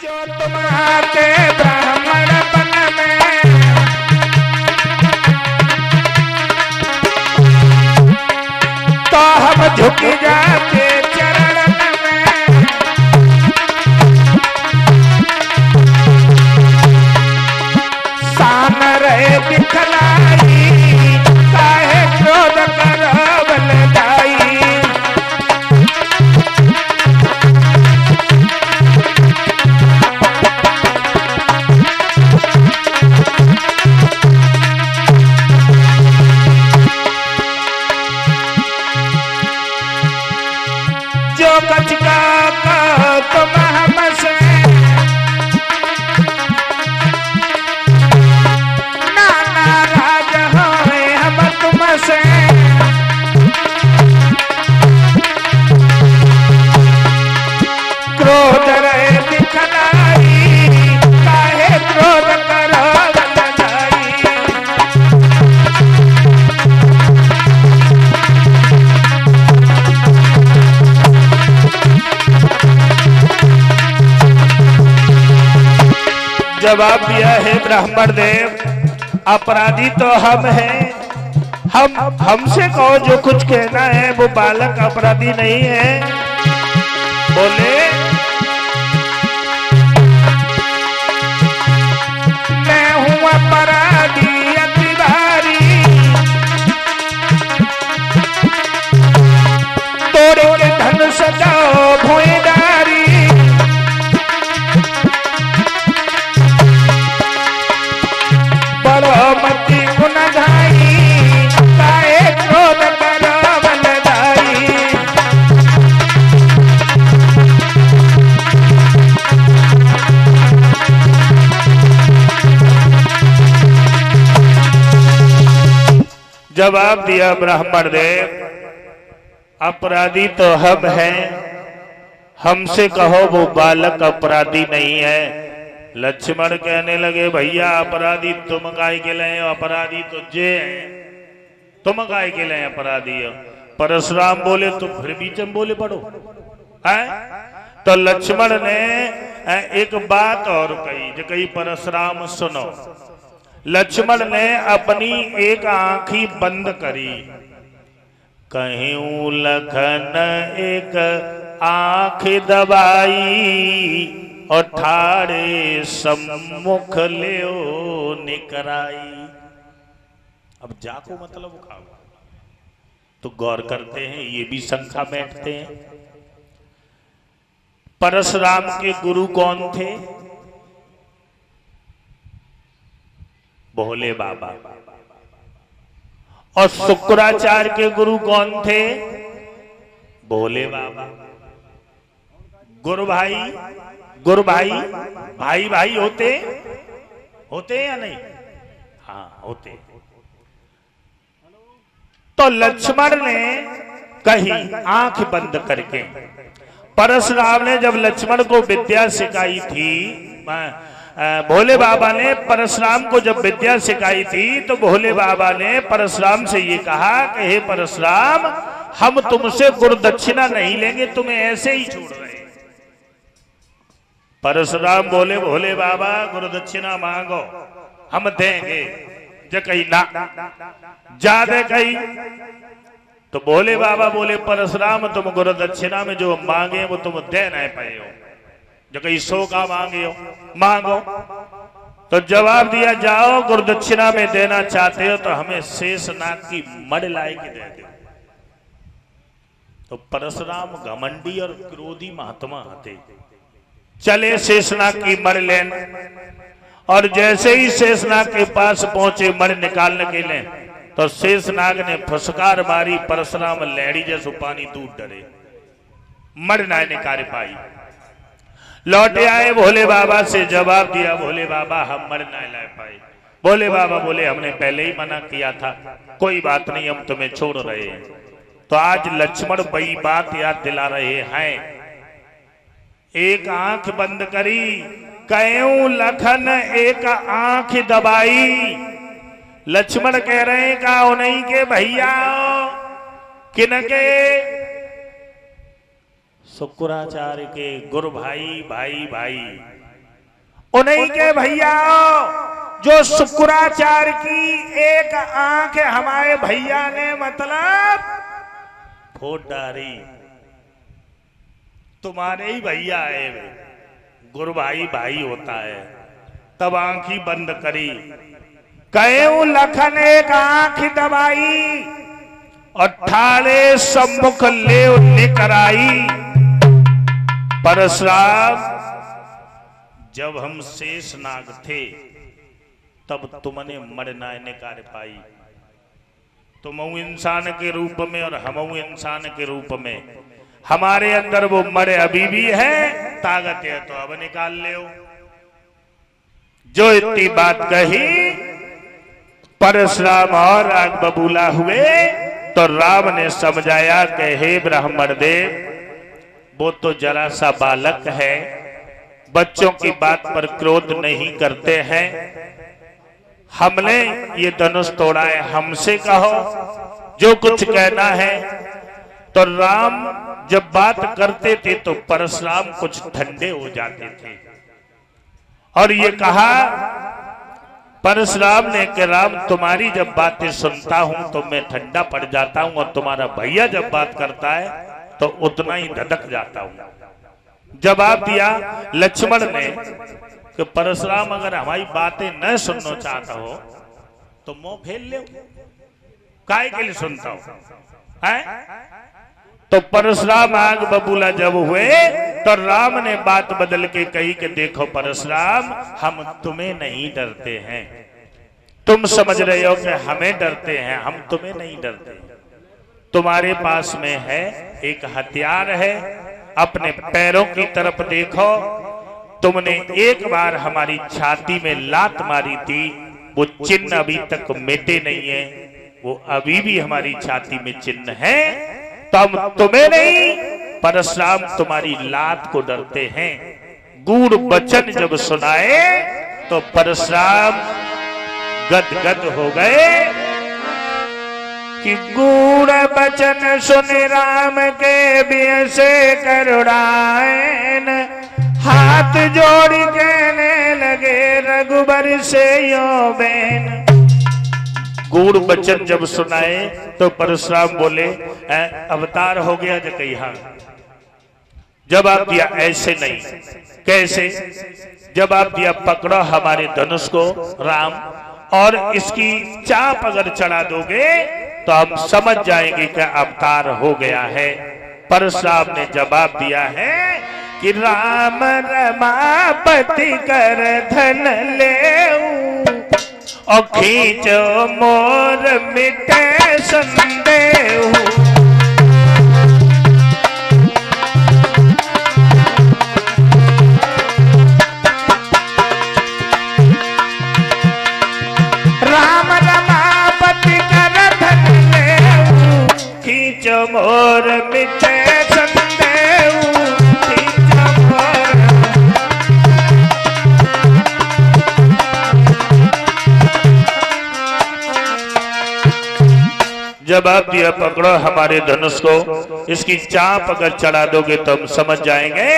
जो तुम आते ब्राह्मण बन में, तो हम झुक जाते चरण में। सान रहे दिखलाई, काहे क्रोध करवल जाई। जो कछ का तुम हमसे, ना नाराज होए हम तुमसे। क्रोध रहे दिखलाई, काहे क्रोध करवल जाई। जवाब दिया है ब्राह्मण देव, अपराधी तो हम हैं। हमसे कहो जो कुछ कहना है, वो बालक अपराधी नहीं है। बोले मैं हूं अपराधी अति भारी, तोड़े के धन सजाओ भुईदारी। मती गुनधाई, काहे क्रोध करवल जाई। जवाब दिया ब्राह्मण देव, अपराधी तो हम हैं। हमसे कहो वो बालक अपराधी नहीं है। लक्ष्मण कहने लगे भैया अपराधी तुम काय के लिए, अपराधी तो जे हैं, तुम काय के लिए अपराधी हो। परशुराम बोले तो फिर बीच में बोले पड़ो है। तो लक्ष्मण ने एक बात और कही, जो कही परशुराम सुनो। लक्ष्मण ने अपनी एक आंखी बंद करी, कहीं लखन एक आंख दबाई, और ठाड़े सम्मुख लियो निकराई। अब जाको मतलब खाओ, तो गौर करते हैं, ये भी शंका बैठते हैं। परशुराम के गुरु कौन थे? भोले बाबा। और शुक्राचार्य के गुरु कौन थे? भोले बाबा। गुरु भाई भाई भाई होते या नहीं? हाँ होते। तो लक्ष्मण ने कही आंख बंद करके। परशुराम ने जब लक्ष्मण को विद्या सिखाई थी, भोले बाबा ने परशुराम को जब विद्या सिखाई थी, तो भोले बाबा ने परशुराम से ये कहा कि हे परशुराम, हम तुमसे गुरु दक्षिणा नहीं लेंगे, तुम्हें ऐसे ही छोड़ रहे। परशुराम बोले भोले बाबा गुरु दक्षिणा मांगो, हम देंगे। जो कही ना, ज्यादा कही। तो भोले बाबा बोले परशुराम तुम गुरु दक्षिणा में जो मांगे वो तुम दे नहीं पाए हो। जो कही 100 का मांगे हो, मांगो। तो जवाब दिया जाओ गुरु दक्षिणा में देना चाहते हो तो हमें शेषनाग की मड़ लाई के दे दो। तो परशुराम घमंडी और क्रोधी महात्मा थे, चले शेषनाग की मड़ लेने। और जैसे ही शेषनाग के पास पहुंचे मड़ निकालने के लिए, तो शेषनाग ने फुसकार मारी। परशुराम लहड़ी जैसो पानी दूर डरे, मड़ ना निकाल पाई। लौटे आए भोले बाबा से, जवाब दिया भोले बाबा हम मड़ ना ला पाए। भोले बाबा बोले हमने पहले ही मना किया था, कोई बात नहीं हम तुम्हें छोड़ रहे हैं। तो आज लक्ष्मण बड़ी बात याद दिला रहे हैं। एक आंख बंद करी, कयूं लखन एक आंख दबाई। लक्ष्मण कह रहे हैं का उन्हीं के भैया किनके शुक्राचार्य के गुरु भाई भाई भाई उन्हीं के भैया जो शुक्राचार्य की एक आंख हमारे भैया ने मतलब फोड़ डाली। तुम्हारे ही भैया है वे, गुरु भाई भाई होता है। तब आंख ही बंद करी, कहे लखन एक आंख दबाई और ठाड़े सम्मुख ले लेकर आई। परशुराम जब हम शेष नाग थे तब तुमने मरना निकार पाई। तुम इंसान के रूप में और हम इंसान के रूप में, हमारे अंदर वो मरे अभी भी है, ताकत है तो अब निकाल ले। जो इतनी बात कही परशुराम और आग बबूला हुए तो राम ने समझाया कि हे ब्राह्मण देव, वो तो जरा सा बालक है, बच्चों की बात पर क्रोध नहीं करते हैं। हमने ये धनुष तोड़ा है, हमसे कहो जो कुछ कहना है। तो राम जब बात करते थे तो परशुराम कुछ ठंडे हो जाते थे और ये कहा परशुराम ने कि राम तुम्हारी जब बातें सुनता हूं तो मैं ठंडा पड़ जाता हूं और तुम्हारा भैया जब बात करता है तो उतना ही धधक जाता हूं। जवाब दिया लक्ष्मण ने कि परशुराम अगर हमारी बातें न सुनना चाहता हो तो मुंह फेर ले, काहे के लिए सुनता हो है? तो परशुराम आग बबूला जब हुए तो राम ने बात बदल के कही कि देखो परशुराम, हम तुम्हें नहीं डरते हैं। तुम समझ रहे हो कि हमें डरते हैं, हम तुम्हें नहीं डरते। तुम्हारे पास में है एक हथियार है, अपने पैरों की तरफ देखो। तुमने एक बार हमारी छाती में लात मारी थी, वो चिन्ह अभी तक मिटे नहीं है, वो अभी भी हमारी छाती में चिन्ह है। तो हम तुम्हें नहीं, परशुराम तुम्हारी लात को डरते हैं। गूढ़ वचन जब सुनाए तो परशुराम गदगद हो गए कि गूढ़ वचन सुन राम के बियसे करुणाएन, हाथ जोड़ कहने लगे रघुबर से यो बैन। गूढ़ वचन जब सुनाए तो परशुराम बोले अवतार हो गया जो कही। हाँ जवाब दिया ऐसे नहीं, कैसे? जवाब दिया पकड़ो हमारे धनुष को राम, और इसकी चाप अगर चढ़ा दोगे तो हम समझ जाएंगे कि अवतार हो गया है। परशुराम ने जवाब दिया है कि राम रमापति कर धन ले और खींचो मोर मिटे संदेह। राम रमापति कर धन ले, खींचो मोर मिटे संदेह, खींचो मोर। जवाब दिया पकड़ो हमारे धनुष को, इसकी चाप अगर चढ़ा दोगे तो हम समझ जाएंगे।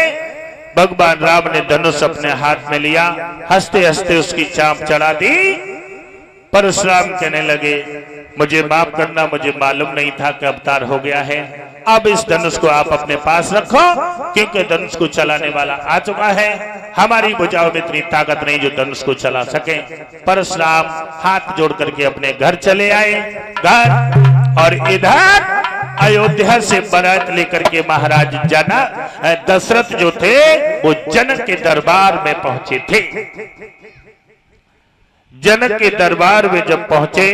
भगवान राम ने धनुष अपने हाथ में लिया, हंसते हंसते उसकी चाप चढ़ा दी। परशुराम कहने लगे मुझे माफ करना, मुझे मालूम नहीं था कि अवतार हो गया है। अब इस धनुष को आप अपने पास रखो, क्योंकि धनुष को चलाने वाला आ चुका है। हमारी भुजाओं में इतनी ताकत नहीं जो धनुष को चला सके। परशुराम हाथ जोड़ करके अपने घर चले आए। घर और इधर अयोध्या से बारात लेकर के महाराज दशरथ जो थे वो जनक के दरबार में पहुंचे थे। जनक के दरबार में जब पहुंचे,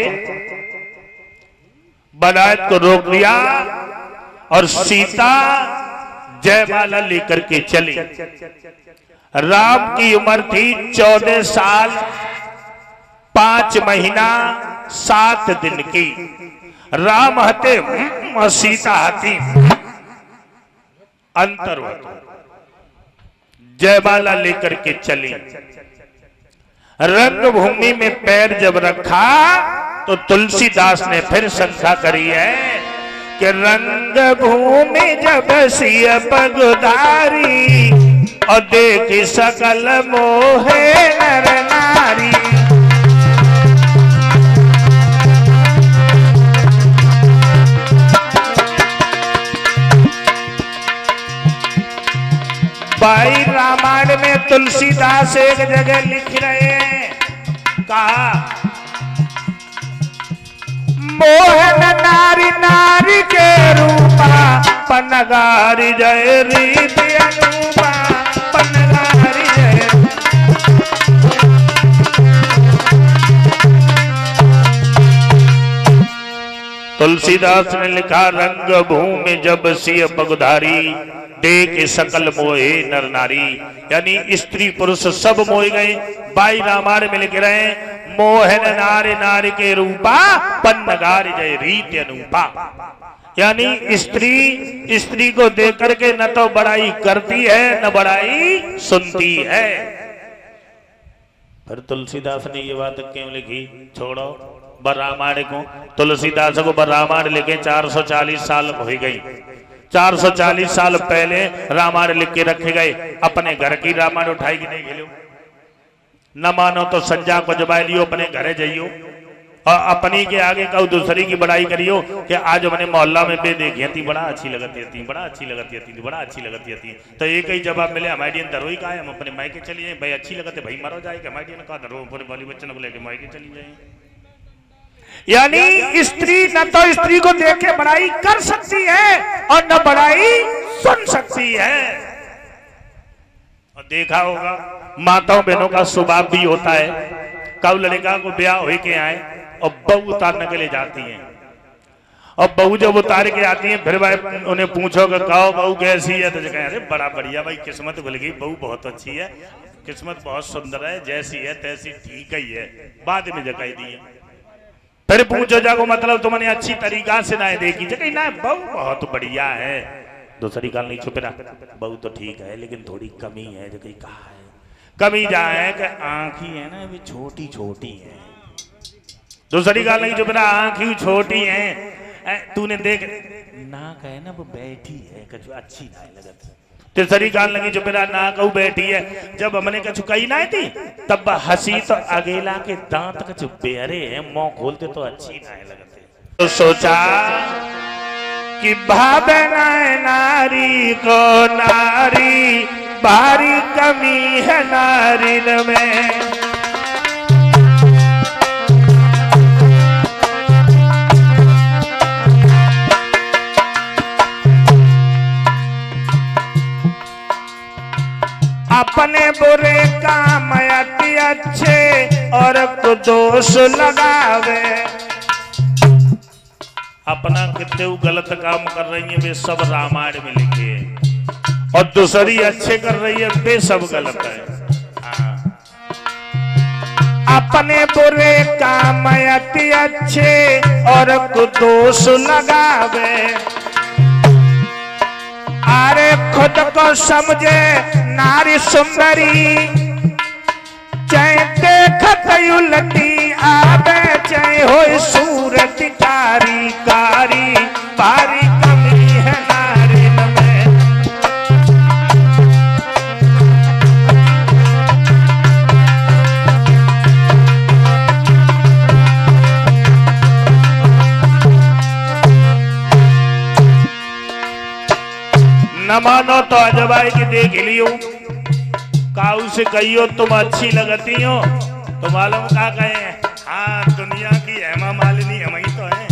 बारात को रोक लिया और सीता जयमाला लेकर के चली। राम की उम्र थी 14 साल 5 महीना 7 दिन की। राम हते और सीता हती अंतर्वत। जयमाला लेकर के चली। रंगभूमि में पैर जब रखा तो तुलसीदास ने फिर शंका करी है कि रंग भूमि जब सिय पगुधारी और देख सकल मोहे नर नारी। भाई रामायण में तुलसीदास एक जगह लिख रहे हैं, कहा मोहन नारी नारी के रूपा पनगारी जय रीति अनूपा पनगारी जय। तुलसीदास ने लिखा रंग भूमि जब सिय पगुधारी देख सकल मोहे नर नारी, यानी स्त्री पुरुष सब मोह गए। बाई रामायण में लिख रहे मोहन नारी नारी के रूपा पन्नगार जय रीति अनूपा, यानी स्त्री स्त्री को देख करके न तो बड़ाई करती है न बड़ाई सुनती है। फिर तुलसीदास ने ये बात क्यों लिखी, छोड़ो रामायण को। तुलसीदास को रामायण लिखे 440 साल हो गई। 440 साल पहले रामायण लिख के रखे गए। अपने घर की रामायण उठाई कि नहीं खेलो, न मानो तो संजा को जमा लियो, अपने घरे जाइयो और अपनी के आगे कहू दूसरी की बड़ाई करियो कि आज मैंने मोहल्ला में बे देखी थी, बड़ा अच्छी लगती थी, बड़ा अच्छी लगती थी, बड़ा अच्छी लगती थी। तो एक ही जवाब मिले हमारे दरोई का है, हम अपने मायके चलिए भाई, अच्छी लगते भाई मारो जाए कि हमारे का दरो पूरे बाली बच्चों को लेके मायके चली जाए। यानी स्त्री न तो स्त्री को देख के बड़ाई कर सकती है और न बड़ाई सुन सकती है। और देखा होगा माताओं बहनों का स्वभाव भी होता है, कब लड़का को ब्याह हो के आए और बहू उतारने के लिए जाती हैं, और बहू जब उतार के आती है फिर भाई उन्हें पूछो कि कहो बहू कैसी है, तो कहें अरे बड़ा बढ़िया भाई, किस्मत खुल गई, बहू बहुत अच्छी है, किस्मत बहुत सुंदर है, जैसी है तैसी ठीक ही है। बाद में जगाई दी है। फिर पूछो जाको मतलब तुमने अच्छी तरीका से ना देखी जगह ना, बहू बहुत बढ़िया है। दूसरी गाल नहीं छुपे ना, बहू तो ठीक है लेकिन थोड़ी कमी है। जो कहीं कहा है कमी जहाँ है कि आंखी है ना वे छोटी छोटी है। दूसरी गाल नहीं छुपे ना, आंखी छोटी है, तूने देख ना कहे ना वो बैठी है कछु अच्छी ना लगत। तीसरी गाल लगी जो मेरा ना कहू बैठी है, जब हमने कछु कही ना थी तब हंसी तो अगेला के दांत कछु बेहरे है, मुंह खोलते तो अच्छी ना लगते। तो सोचा कि भावे नारी को नारी भारी कमी है नारिन में। अपने बुरे काम अति अच्छे और को दोष लगावे। अपना कितने गलत काम कर रही है वे सब रामायण में लिखे हैं, और दूसरी अच्छे कर रही है वे सब गलत है। अपने बुरे काम अति अच्छे और को दोष लगावे। अरे खुद को समझे नारी सुंदरी, चाहे देखत उलटी आवे, चाहे हो सूरत कारी कारी भारी कमी है नारी में। न मानो तो अजबाई की देख लियो, काऊ से कहियो तुम अच्छी लगती हो तो मालूम का कहे, हाँ दुनिया की हेमा मालिनी हम ही तो हैं।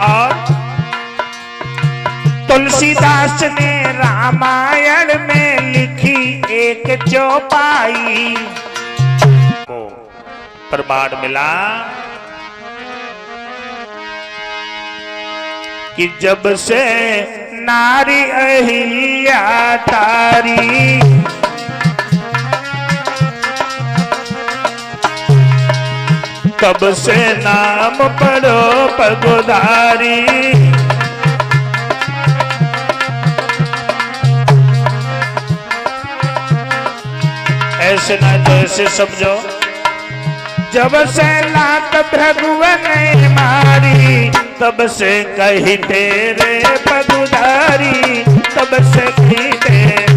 और तुलसीदास ने रामायण में लिखी एक चौपाई को प्रमाण मिला कि जब से नारी अहिल्या तारी, तब से नाम पढ़ो पगोधारी। ऐसे ना तो ऐसे समझो जब से लात भृगुवन मारी तब से कही तेरे पगुधारी, तब से कही तेरे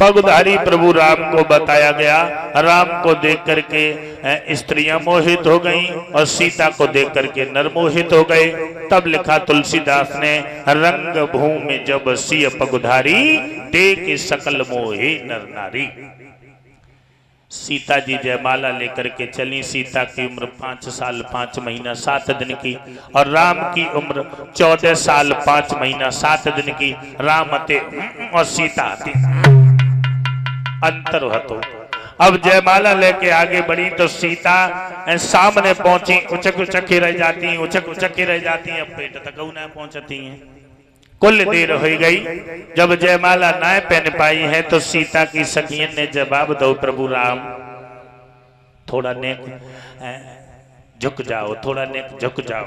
पगधारी प्रभु राम को बताया गया। राम को देख करके स्त्रियां मोहित हो गईं और सीता को देख करके नर मोहित हो गए। तब लिखा तुलसीदास ने, रंग भूमि जब सिय पगधारी, देख सकल मोहे नर नारी। सीता जी जयमाला लेकर के चली। सीता की उम्र 5 साल 5 महीना 7 दिन की और राम की उम्र 14 साल 5 महीना 7 दिन की। राम आते और सीता आती, अंतर हतो। अब जयमाला लेके आगे बढ़ी तो सीता सामने पहुंची, उचक उचक के रह जाती हैं, उचक उचक के रह जाती हैं, अब पेट तक न पहुंचती हैं। कुल देर हो गई। जब जयमाला न पहन पाई है तो सीता की सखियन ने जवाब दो, प्रभु राम थोड़ा नेक झुक जाओ, थोड़ा नेक झुक जाओ।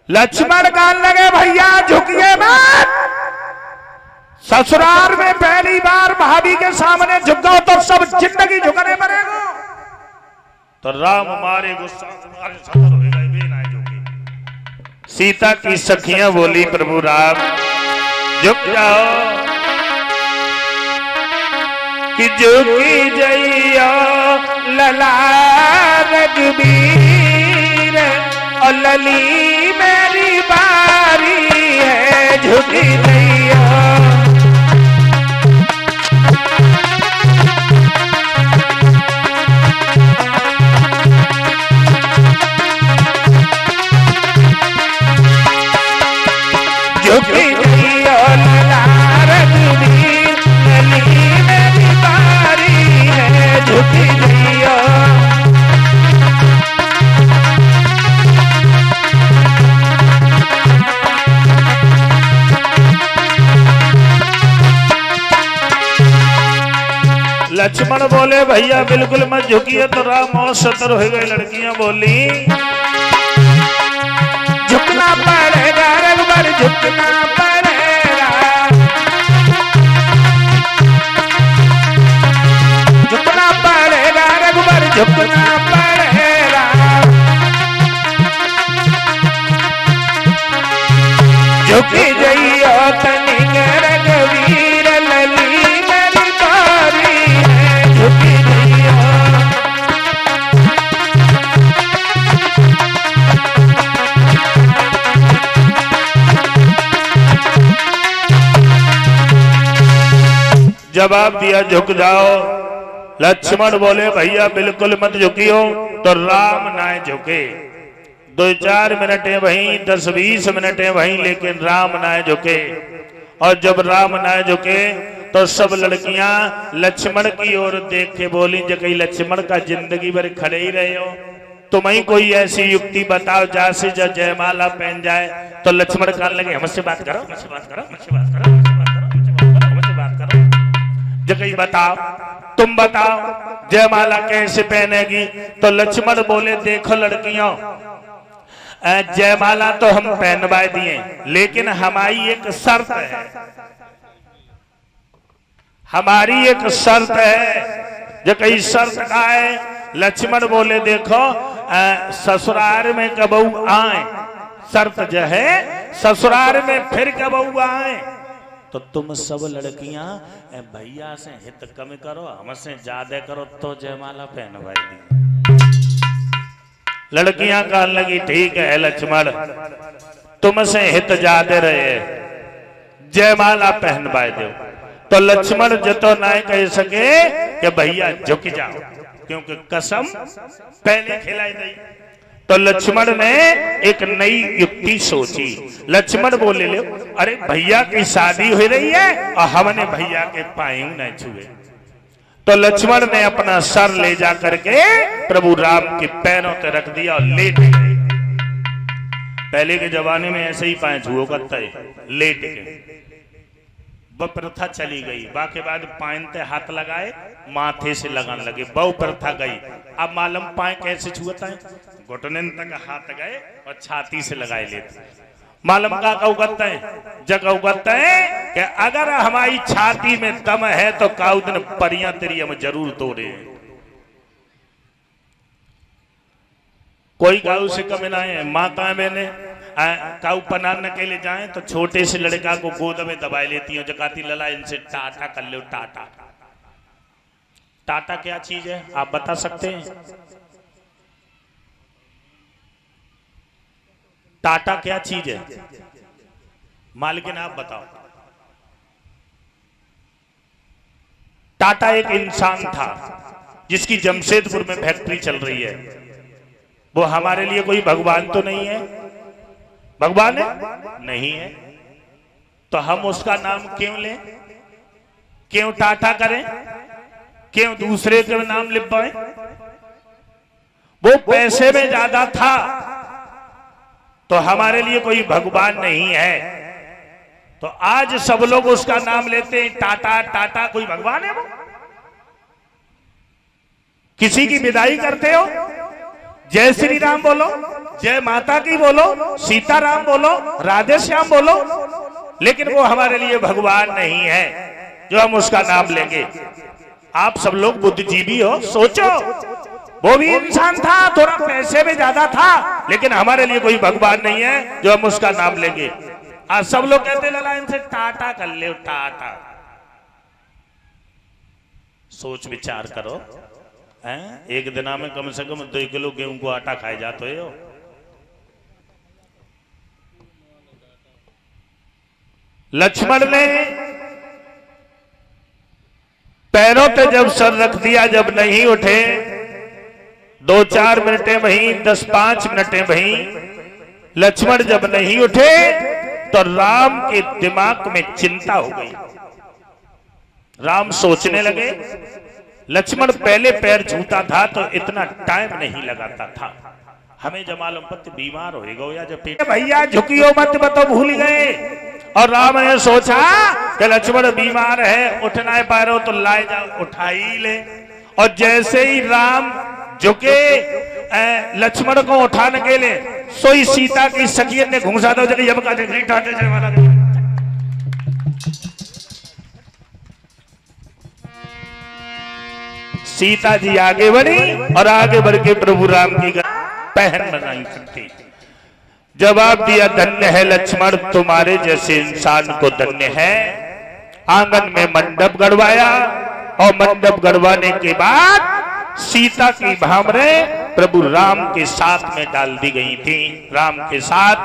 लक्ष्मण कान लगे, भैया झुकिए मत, ससुराल में पहली बार भाभी के सामने झुक गो तो सब जिंदगी झुकने पड़ेगा। तो राम मारे गुस्सा सीता की सखियां बोली, प्रभु राम झुक जाओ कि झुकी जइया लला रघुबीर और लली मेरी बारी है, झुकी जइया। झुकी जइया लला रघुबीर, लली मेरी बारी है, झुकी जइया। लक्ष्मण बोले, भैया बिल्कुल मत झुकिए। तो राम और सतर हो गए। लड़कियां बोली, झुकना पड़ेगा रघुबर, झुकना पड़ेगा, झुकना पड़ेगा रघुबर, झुकना पड़ेगा। झुकी जइयो तनिक रघुवीर, लली मेरी बारी है, झुकी जइयो। जवाब दिया, झुक जाओ। लक्ष्मण बोले, भैया बिल्कुल मत झुकियो। तो राम ना झुके। 2-4 मिनट वहीं, 10-20 मिनट वहीं, लेकिन राम ना झुके। और जब राम ना झुके तो सब लड़कियां लक्ष्मण की ओर देख के बोली, जगह लक्ष्मण का जिंदगी भर खड़े ही रहे हो, तुम ही कोई ऐसी युक्ति बताओ जैसे जब जयमाला पहन जाए तो लक्ष्मण कहने लगे, हमसे बात करो, हमसे बात करो, हमसे बात करो, हमसे बात करो। जगह बताओ, तुम बताओ जयमाला कैसे पहनेगी। तो लक्ष्मण बोले, देखो लड़कियों, जयमाला तो हम पहनवा दिए, लेकिन हमारी एक शर्त है, हमारी एक शर्त है। जो कई शर्त का है। लक्ष्मण बोले, देखो ससुराल में कबहू आए, शर्त जो है ससुराल में फिर कबहू आए तो तुम सब लड़कियां भैया से हित कम करो, हमसे ज्यादा करो तो जयमाला पहनवाई दी। लड़कियां कहने लगी, ठीक है लक्ष्मण, तुमसे हित ज्यादा रहे, जयमाला पहनवाई दो। तो लक्ष्मण जतो ना कह सके कि भैया झुक जाओ, क्योंकि कसम पहले खिलाई गई। तो लक्ष्मण ने एक नई युक्ति सोची। लक्ष्मण बोले, ले अरे भैया की शादी हो रही है और हमने भैया के पाँव न छुए। तो लक्ष्मण ने अपना सर ले जा करके प्रभु राम के पैरों पे रख दिया और लेट गए। पहले के जमाने में ऐसे ही पाए छुओ करता है, लेट गए। वह प्रथा चली गई। बाकी बाद पायनते हाथ लगाए, माथे से लगाने लगे, बहु प्रथा गई। अब मालूम पाए कैसे छुआता है, घुटने तक हाथ गए और छाती से लगाए लेते। मालूम का उगत है जगह उगत है कि अगर हमारी छाती में दम है तो काउ दिन परियां तेरी हम जरूर तोड़े। कोई काउ से कम ना है। माता मैंने काउ पनाने के लिए जाए तो छोटे से लड़का को गोद में दबाई लेती हूँ, जकाती लला इनसे टाटा कर लो। टाटा टाटा क्या चीज है आप बता सकते हैं? टाटा क्या चीज है मालकिन आप बताओ। टाटा एक इंसान था जिसकी जमशेदपुर में फैक्ट्री चल रही है। वो हमारे लिए कोई भगवान तो नहीं है? भगवान है नहीं है तो हम उसका नाम क्यों लें? क्यों टाटा करें? क्यों दूसरे के नाम लिखवाएं? वो पैसे में ज्यादा था तो हमारे लिए कोई भगवान नहीं है। तो आज सब लोग उसका नाम लेते हैं टाटा टाटा। कोई भगवान है वो? किसी की विदाई करते हो जय श्री राम बोलो, जय माता की बोलो, सीताराम बोलो, राधे श्याम बोलो, लेकिन वो हमारे लिए भगवान नहीं है जो हम उसका नाम लेंगे। आप सब लोग बुद्धिजीवी हो, सोचो वो भी इंसान था, थोड़ा पैसे में ज्यादा था, लेकिन हमारे लिए कोई भगवान नहीं है जो हम उसका नाम लेंगे। आज सब लोग कहते लला इनसे टाटा कर ले। टाटा सोच विचार करो हैं? एक दिना में कम से कम 2 किलो गेहूं को आटा खाए जाते हो। लक्ष्मण ने पैरों पे जब सर रख दिया, जब नहीं उठे, 2-4 मिनटें वहीं, 10-5 मिनटें वहीं, लक्ष्मण जब नहीं उठे तो राम के दिमाग में चिंता हो गई। राम सोचने लगे। लक्ष्मण पहले पैर छूता था तो इतना टाइम नहीं लगाता था। हमें जब मालूम पत्ती बीमार हो गो या जब पेट भैया झुकियो मत तो भूल गए। और राम ने सोचा कि लक्ष्मण बीमार है, उठना है पैरों तो लाए जा, उठा ही ले। और जैसे ही राम झुके लक्ष्मण को उठाने के लिए, सोई सीता की सखियत ने घूसा दो जगह सीता जी आगे बढ़ी और आगे बढ़ के प्रभु राम की पहन बनाई सकती। जवाब दिया, धन्य है लक्ष्मण, तुम्हारे जैसे इंसान को धन्य है। आंगन में मंडप गड़वाया और मंडप गड़वाने के बाद सीता की भामरें प्रभु राम के साथ में डाल दी गई थी। राम के साथ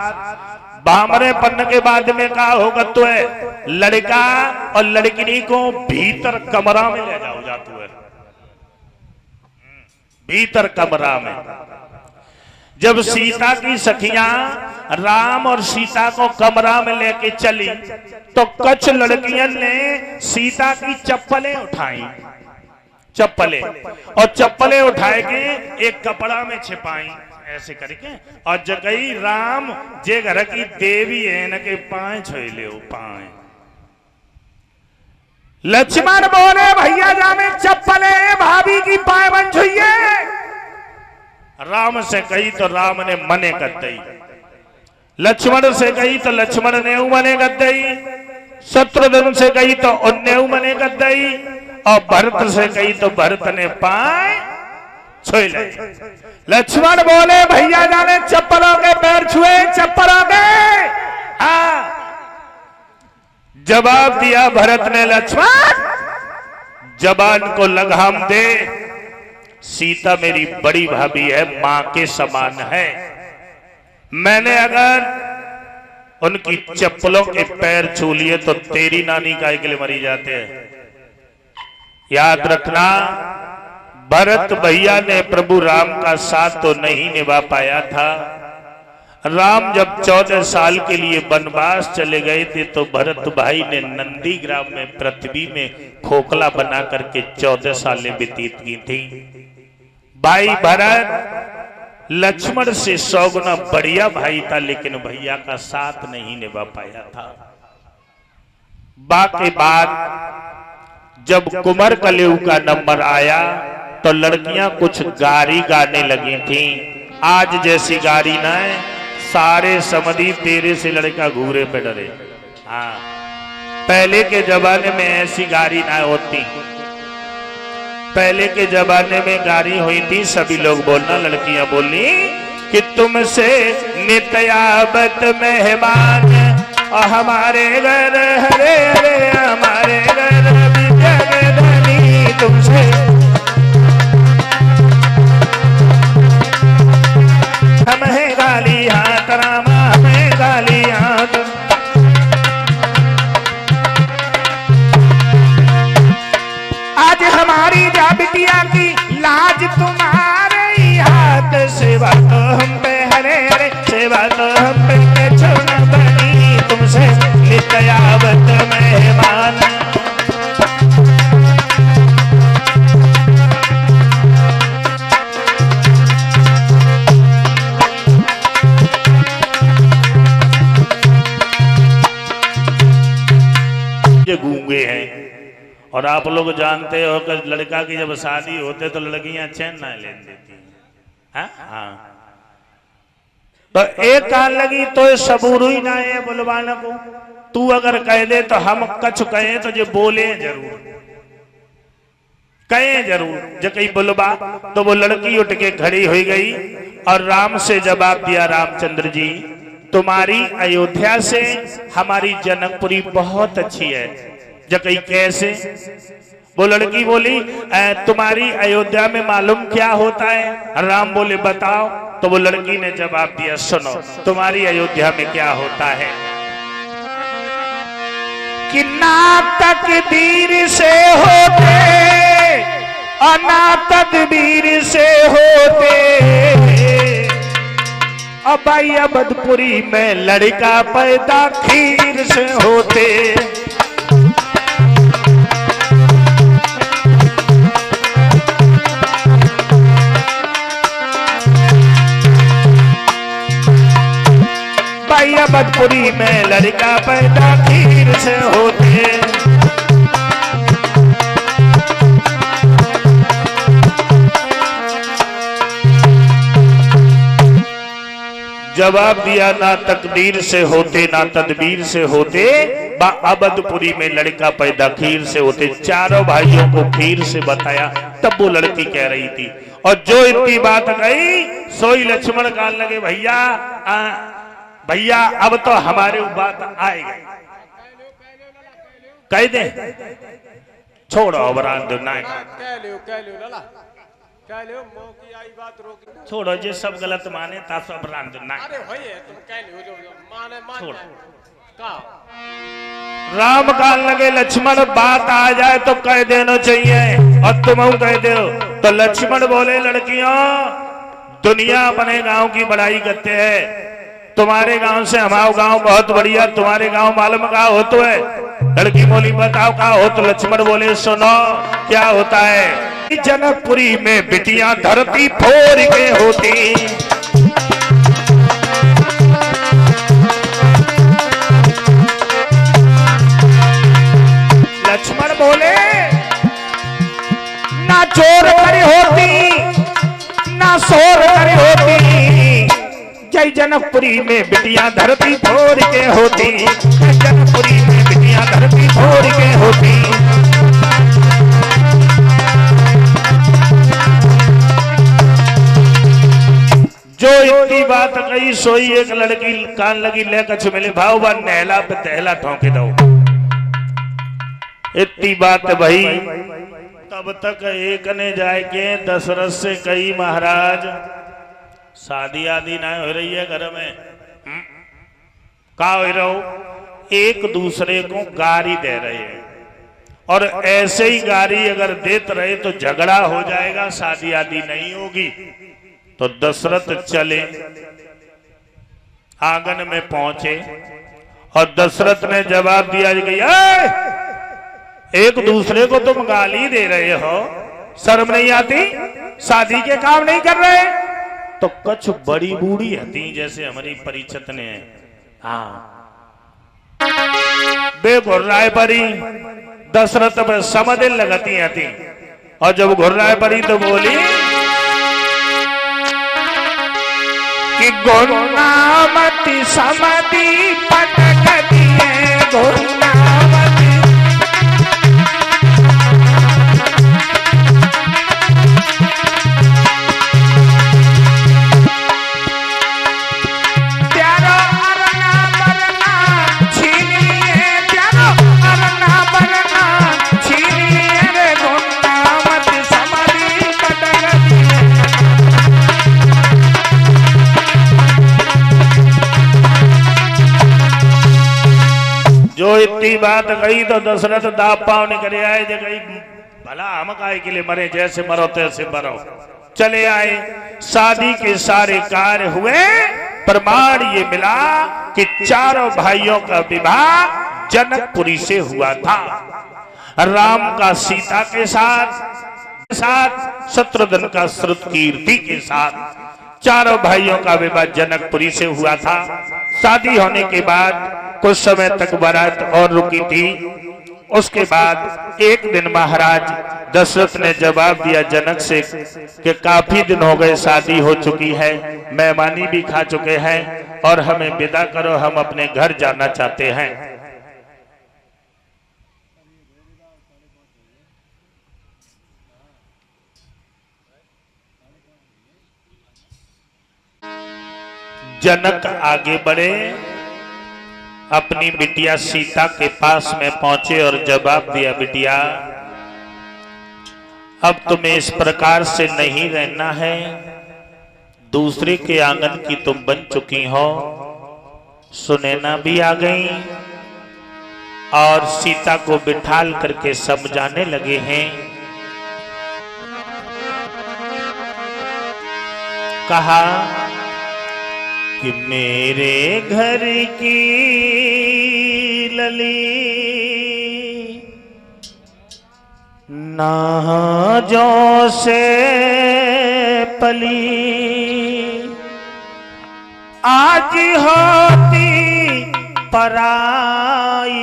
भामरें पड़ने के बाद में कहा होगा तो है लड़का और लड़किनी को भीतर कमरा में ले जाओ जाते हुए। भीतर कमरा में जब सीता की सखियां राम और सीता को कमरा में लेके चली तो कुछ लड़कियों ने सीता की चप्पलें उठाई, चप्पलें उठाए के एक कपड़ा में छिपाई ऐसे करके, और जगई राम जे घर की देवी है न के पाए छोले पाए। लक्ष्मण बोले भैया जामे चप्पले भाभी की पाए बन छुइए। राम से कही तो राम ने मने कर दई, लक्ष्मण से कही तो लक्ष्मण ने मने कर दई, शत्रुघ्न से कही तो उन्ने मने कर दई, और भरत से कही तो भरत ने पाए छोले। लक्ष्मण बोले भैया जाने चप्पलों के पैर छुए, चप्पलों के। हाँ जवाब दिया भरत ने, लक्ष्मण जबान को लगाम दे, सीता मेरी बड़ी भाभी है, मां के समान है। मैंने अगर उनकी चप्पलों के पैर छू लिए तो तेरी नानी काय के लिए मरी जाते हैं। याद रखना, भरत भैया ने प्रभु राम का साथ तो नहीं निभा पाया था। राम जब 14 साल के लिए वनवास चले गए थे तो भरत भाई ने नंदीग्राम में पृथ्वी में खोखला बना करके 14 सालें व्यतीत की थी। भाई भरत लक्ष्मण से 100 गुना बढ़िया भाई था, लेकिन भैया का साथ नहीं निभा पाया था। बाकी बात जब कुमार कलेऊ का नंबर आया तो लड़कियां कुछ गारी गाने लगी थी। आज जैसी गारी ना है, सारे समधी तेरे से लड़का घूरे पे डरे। हाँ, पहले के जमाने में ऐसी गाड़ी ना होती। पहले के जमाने में गाड़ी हुई थी, सभी लोग बोलना, लड़कियां बोलनी कि तुमसे नित्यावत मेहमान और हमारे घर हरे हरे हमारे घर विद्याधनी तुमसे हमें गाली हाथ रामा हमें गाली हाथ। आज हमारी जा बिटिया की लाज तुम्हारे ही हाथ, सेवा तो हम पे हरे हरे सेवा तो हम पे छोड़ बनी तुमसे नित्यावत मेहमान। ये गूंगे हैं और आप लोग जानते हो कि लड़का की जब शादी होते तो लड़कियां चैन ना लेने देती हैं। हाँ, तो एक कान लगी तो सबूर ही ना है बुलवाना को। तू अगर कह दे तो हम कछ कहे तो जो बोले जरूर, कहे जरूर। जब कहीं बुलवा तो वो लड़की उठ के खड़ी हो गई और राम से जवाब दिया, रामचंद्र जी तुम्हारी अयोध्या से हमारी जनकपुरी बहुत अच्छी है। जकई कैसे? वो लड़की बोली तुम्हारी अयोध्या में मालूम क्या होता है? राम बोले बताओ। तो वो लड़की ने जवाब दिया सुनो तुम्हारी अयोध्या में क्या होता है कि ना तकदीर से होते और ना तदबीर से होते। अब भाई अबदपुरी में लड़का पैदा खीर से होते। अबदपुरी में लड़का पैदा खीर से होते। जवाब दिया ना तकदीर से होते ना तदबीर से होते, अबदपुरी में लड़का पैदा खीर से होते। चारों भाइयों को खीर से बताया, तब वो लड़की कह रही थी। और जो इतनी बात गई सोई लक्ष्मण कहने लगे भैया भैया अब तो हमारे बात आएगी, कह दे छोड़ो छोड़ो जे सब गलत माने ता सब छोड़ो। राम कहने लगे लक्ष्मण बात आ जाए तो कह देना चाहिए और तुम कह दो। तो लक्ष्मण बोले लड़कियों दुनिया अपने गांव की बड़ाई करते हैं, तुम्हारे गांव से हमारा गांव बहुत बढ़िया, तुम्हारे गांव मालूम का हो तो है? लड़की बोली बताओ का हो? तो लक्ष्मण बोले सुनो क्या होता है। जनकपुरी में बिटियां धरती फोड़ के होती। लक्ष्मण बोले ना चोर करे होती ना सोर करे होती। जय जनकपुरी में बिटियां धरती फोड़ के होती। जनकपुरी में बिटियां धरती फोड़ के होती। जो इतनी बात कही सोई एक लड़की कान लगी ले कछ मिले भाव बा नहला पे तहला ठोंके दो। इतनी बात भाई तब तक एक ने जाए के दशरथ से कही महाराज शादी आदि ना हो रही है घर में, का हो रहो एक दूसरे को गारी दे रहे हैं और ऐसे ही गारी अगर देते रहे तो झगड़ा हो जाएगा, शादी आदि नहीं होगी। तो दशरथ चले आंगन में पहुंचे और दशरथ ने जवाब दिया कि एक दूसरे को तुम गाली दे रहे हो, शर्म नहीं आती? शादी के काम नहीं कर रहे? तो कछ बड़ी बूढ़ी हती जैसे हमारी परिचित ने बे घुर्राए परी दशरथ पर समझ लगती हती और जब घुर्राए परी तो बोली कि गुन्नामती समदी पटक दिए गुन्नामती। प्यारो अरना बरना छीन लिए, प्यारो अरना बरना छीन लिए रे गुन्नामती समदी पटक दिए। जो इतनी बात कही तो दशरथ दाप पाव ने करे आए जे कही भला हम काहे के लिए मरे, जैसे मरो तैसे मरो। चले आए, शादी के सारे कार्य हुए, प्रमाण ये मिला कि चारों भाइयों का विवाह जनकपुरी से हुआ था। राम का सीता के साथ शत्रुघ्न का श्रुतकीर्ति के साथ चारों भाइयों का विवाह जनकपुरी से हुआ था। शादी होने के बाद कुछ समय तक बारात और रुकी थी। उसके बाद एक दिन महाराज दशरथ ने जवाब दिया जनक से कि काफी दिन हो गए, शादी हो चुकी है, मेहमानी भी खा चुके हैं और हमें विदा करो, हम अपने घर जाना चाहते हैं। जनक आगे बढ़े, अपनी बिटिया सीता के पास में पहुंचे और जवाब दिया, बिटिया अब तुम्हें इस प्रकार से नहीं रहना है, दूसरे के आंगन की तुम बन चुकी हो। सुनैना भी आ गई और सीता को बिठाल करके समझाने लगे हैं। कहा कि मेरे घर की लली नाजों से पली, आज होती पराई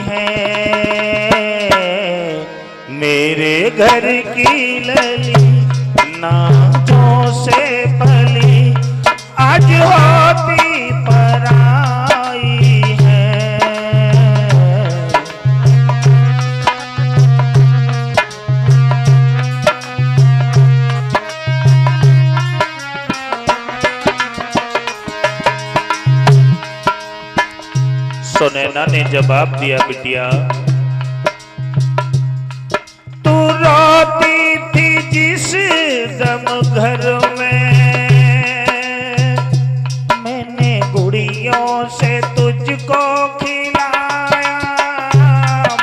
है। मेरे घर की लली नाजों से पली, आज होती पराई है। सुनैना ने जवाब दिया, बिटिया तू रोती थी जिस दम घर में, गुड़ियों से तुझको खिलाया,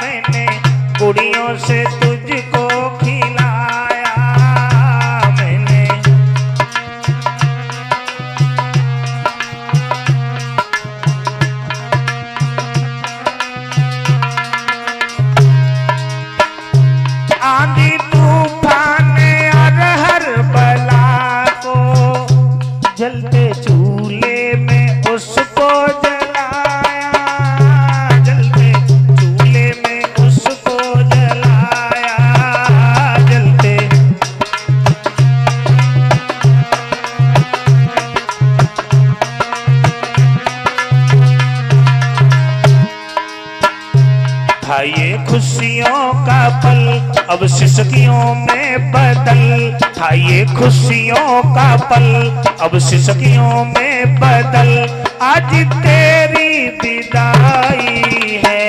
मैंने गुड़ियों से तुझको खिलाया। मैंने आंधी तूफान और हर बला को जलते चूल्हे में उसको जलाया, जलते चूल्हे में उसको जलाया, जलते। था ये खुशियों का पल अब सिसकियों में बदल, था ये खुशियों का पल अब सिसकियों में बदल। आज तेरी विदाई है,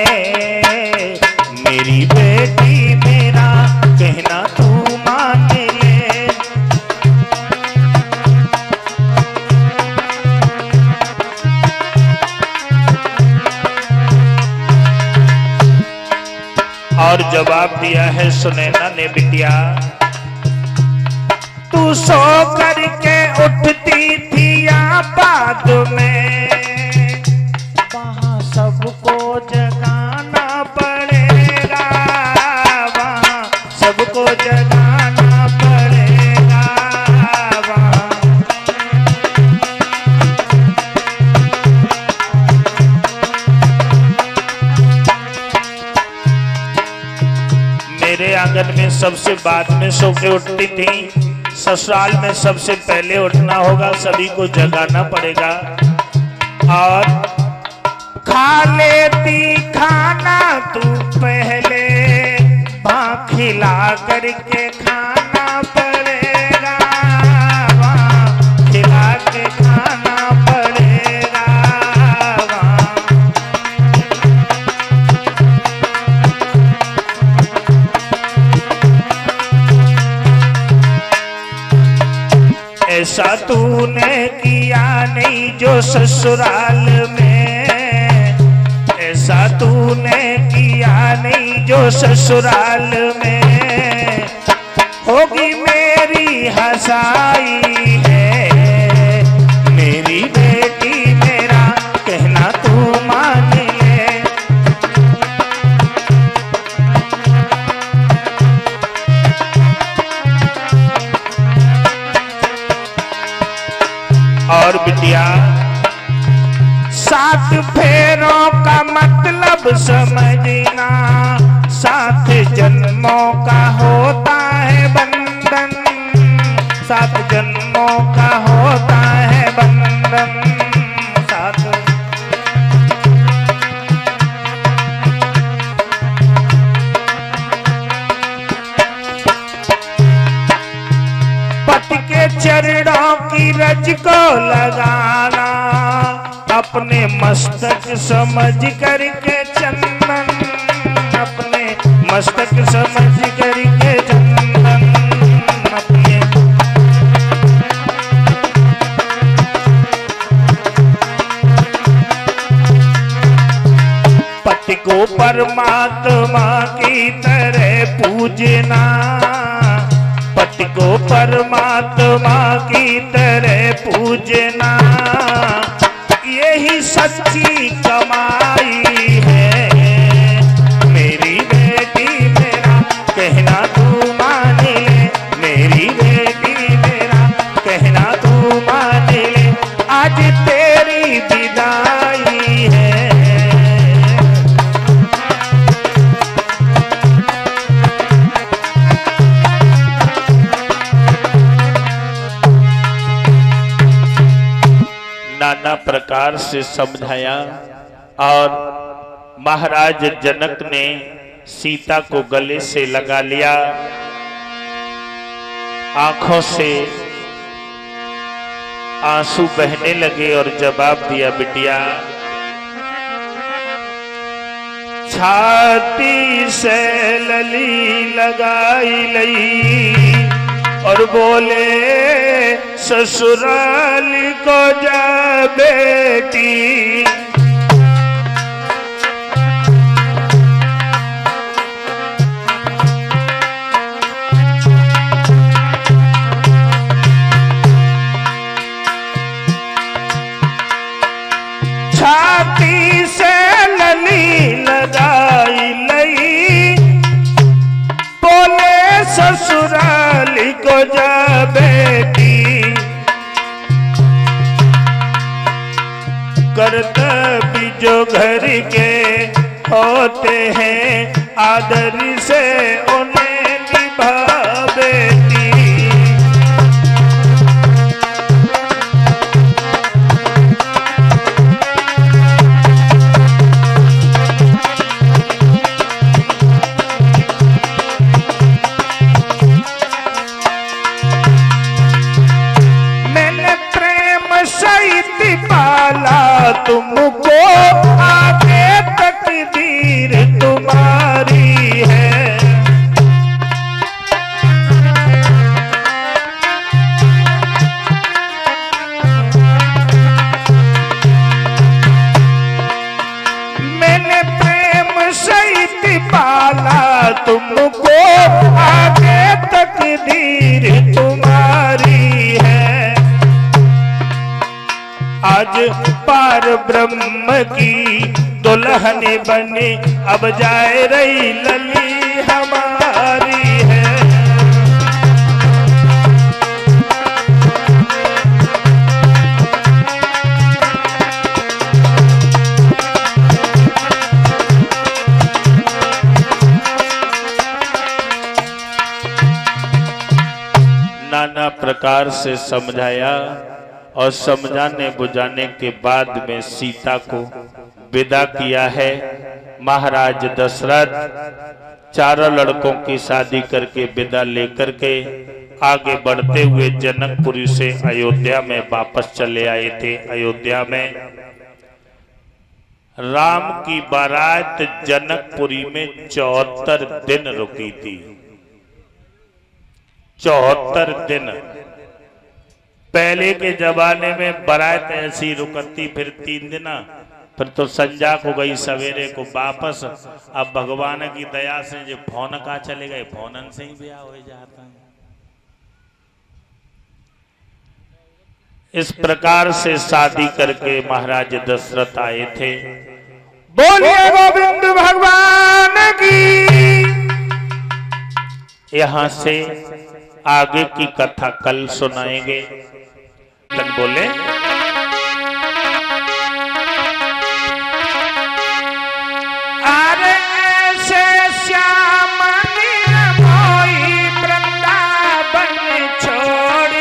मेरी बेटी मेरा कहना तू मान ले। और जवाब दिया है सुनैना ने, बिटिया तू सो करके उठती थी या बाद में, वहां सबको जगाना पड़ेगा, वहां सबको जगाना पड़ेगा। वहां मेरे आंगन में सबसे बाद में सो के उठती थी, ससुराल में सबसे पहले उठना होगा, सभी को जगाना पड़ेगा और खा लेती खाना तू पहले, वहाँ खिला करके खाना पड़ेगा, वहाँ खिला के खाना पड़ेगा वहाँ। ऐसा तूने किया नहीं जो ससुराल में, ऐसा तूने किया नहीं जो ससुराल में, होगी मेरी हंसाई है, मेरी बेटी मेरा कहना तू मान ले। और बिटिया 7 फेरों का मतलब समझना, 7 जन्मों का होता है बंधन, 7 जन्मों का होता है बंधन। 7 पति के चरणों की रज को लगाना, अपने मस्तक समझ करके चंदन, अपने मस्तक समझ करके चंदन, अपने पति को परमात्मा की तरह पूजना, पति को परमात्मा की तरह पूजना, यही सच्ची कमाई है, मेरी बेटी मेरा कहना तू मान ले, मेरी बेटी मेरा कहना तू मान ले, आज तेरी विदाई है। नाना प्रकार से समझाया और महाराज जनक ने सीता को गले से लगा लिया, आंखों से आंसू बहने लगे और जवाब दिया, बिटिया छाती से लली लगाई लई और बोले ससुराल को जा बेटी, छाती से लली लगाई लई, बोले ससुराल को जा बेटी, कर्तव्य जो घर के होते हैं आदर से उन्हें निभा बेटी। मैंने प्रेम सहित पाला तुमको, आगे तकदीर तुम्हारी है। मैंने प्रेम सहित पाला तुमको, आगे तकदीर तुम्हारी है। आज पार ब्रह्म की दुल्हन बने, अब जाए रही लली हमारी है। नाना प्रकार से समझाया और समझाने बुझाने के बाद में सीता को विदा किया है। महाराज दशरथ चारों लड़कों की शादी करके विदा लेकर के आगे बढ़ते हुए जनकपुरी से अयोध्या में वापस चले आए थे। अयोध्या में राम की बारात जनकपुरी में 74 दिन रुकी थी। 74 दिन। पहले के जमाने में बारात ऐसी रुकती फिर 3 दिन, फिर तो संजा को गई सवेरे को वापस। अब भगवान की दया से जो फोन का चले गए, फोनन से ही ब्याह हो जाता है। इस प्रकार से शादी करके महाराज दशरथ आए थे। बोलिए गोविंद भगवान की। यहां से आगे की कथा कल सुनाएंगे। तन बोले अरे से श्याम निर्मोही वृंदावन छोड़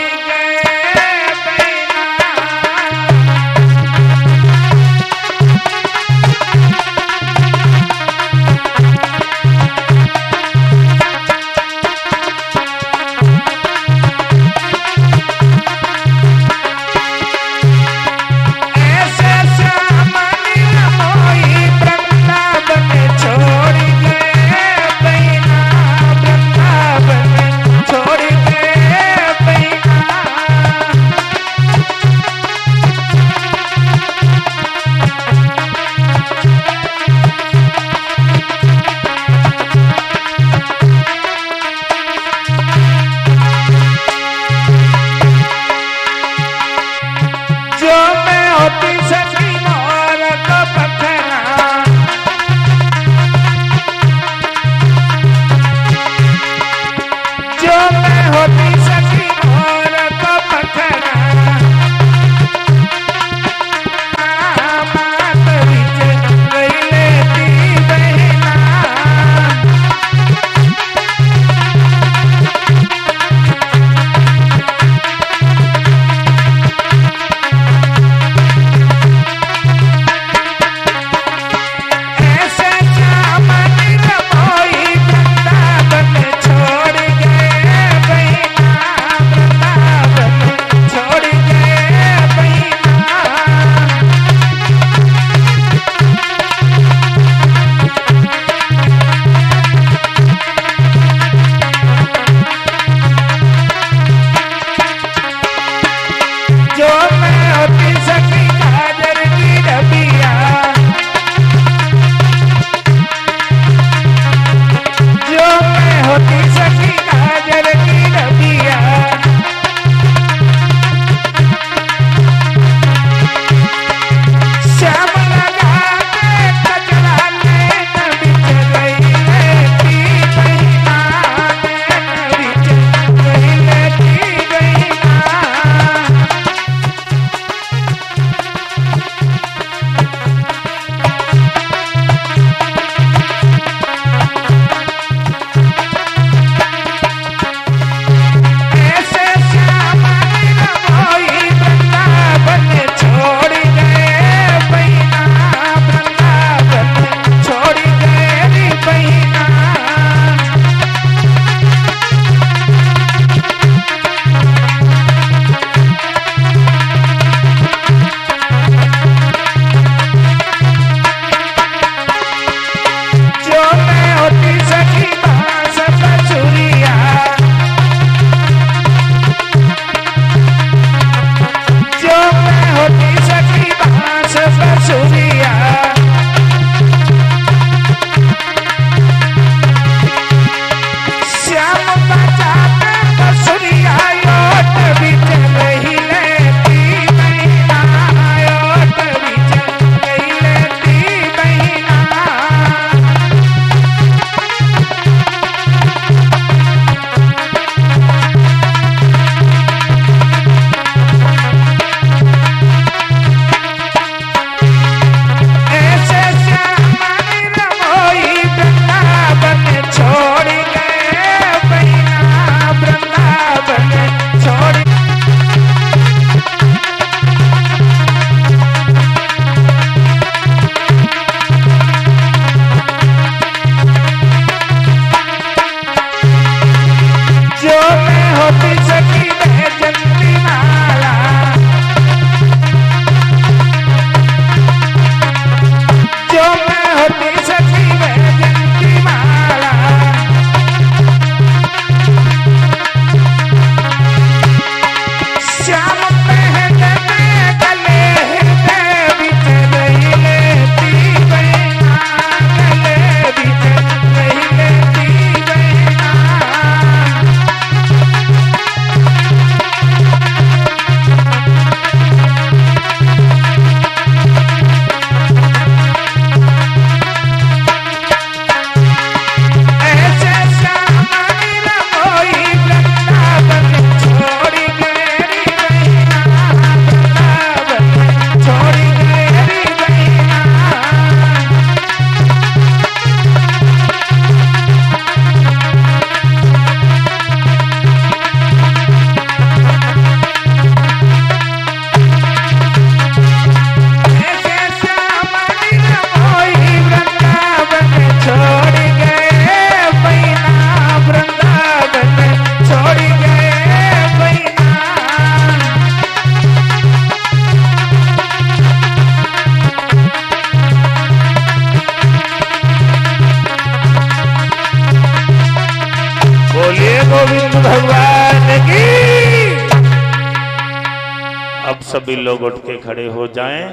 सभी लोग उठ के खड़े हो जाएं।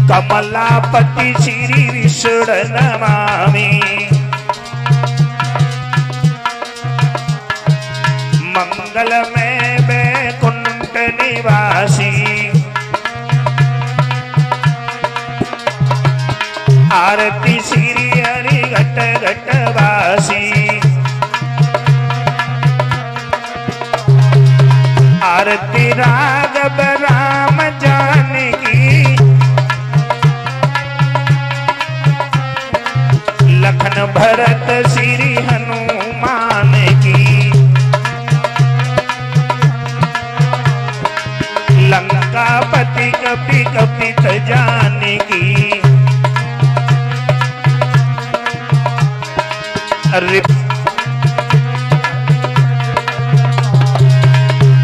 कमलापति श्री विष्णु नमामि, मंगलमय वैकुंठ निवासी, आरती श्री हरि घट घटवासी, आरती राघव राम जानकी, लखन भरत श्री हनुमान की, लंकापति कपि कपित जानकी,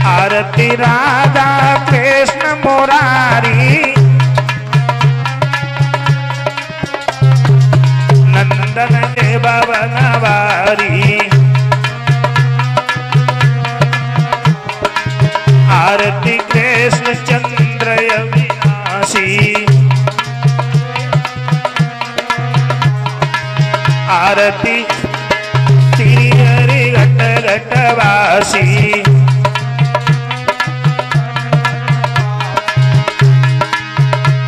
आरती राधा कृष्ण मुरारी, नंदन देव बनवारी, आरती कृष्ण चंद्र अविनाशी, आरती श्री हरि घट घटवासी,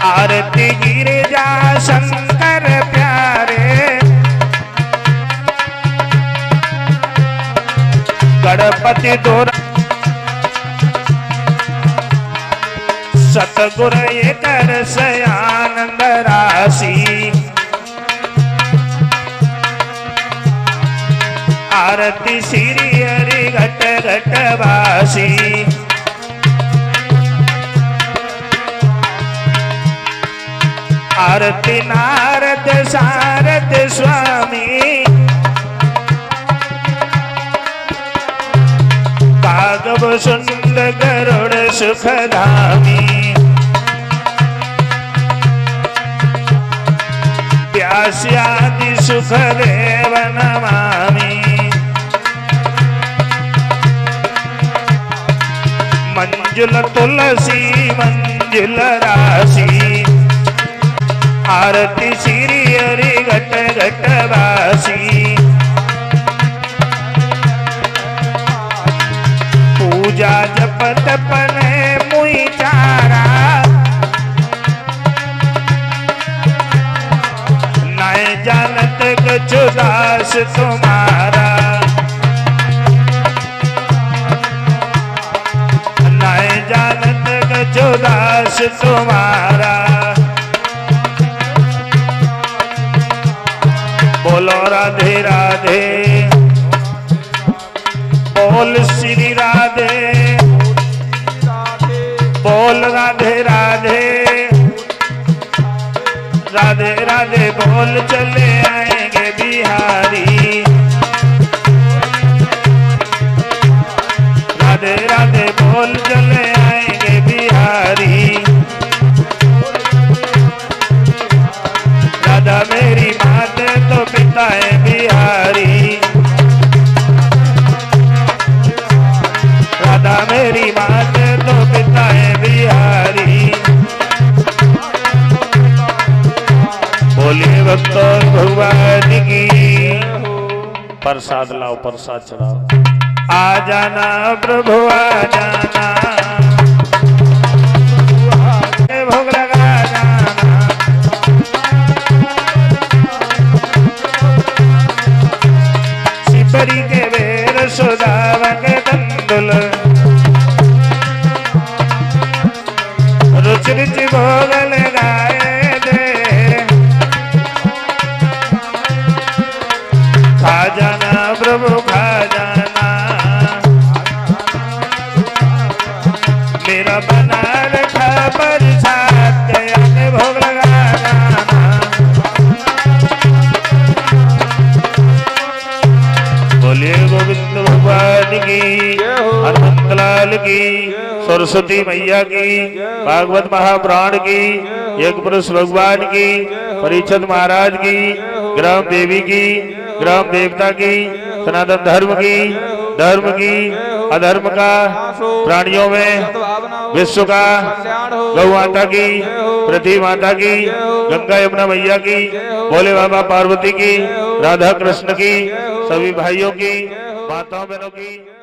आरती गिरिजा शंकर प्यारे, गणपति दोर सतगुर कर सयानंद राशि, आरती श्री हरि घट घटवासी, आरती नारद सारद स्वामी, कागव सुंद गरुड़ सुखधामी, व्यास्यादि सुखदेव नमामि, मंजुल तुलसी मंजुल राशि, आरती श्री हरि घट घटवासी, पूजा जप तपने मुई चारा, नाय जानत कछु दास तुम्हारा, नाय जानत कछु दास तुम्हारा, बोलो राधे राधे, बोल श्री राधे, बोल राधे राधे, राधे राधे बोल चले आएंगे बिहारी, राधे राधे बोल चले आएंगे बिहारी, राधा मेरी मात तो पिता है बिहारी, राधा मेरी मात तो पिता है बिहारी, बोलिए भक्तों भगवान की। प्रसाद लाओ, प्रसाद चढ़ाओ। आ जाना प्रभु आ जाना, भोग लगा जाना, सिपरी के बेर सुदावन के तंदुल, रुचि रुचि भोग लगाए दे, खा जाना प्रभु खा जाना, मेरा बना रखा प्रसाद गया के भोग लगा जाना, बोलिए गोविंद भगवान की, हनुमत लाल की, सरस्वती मैया की, भागवत महापुराण की, एक पुरुष भगवान की, परीक्षित महाराज की, ग्राम देवी की, ग्राम देवता की, सनातन धर्म की, अधर्म का प्राणियों में विश्व का गौ माता की पृथ्वी माता की गंगा यमुना मैया की भोले बाबा पार्वती की राधा कृष्ण की सभी भाइयों की माताओं बहनों की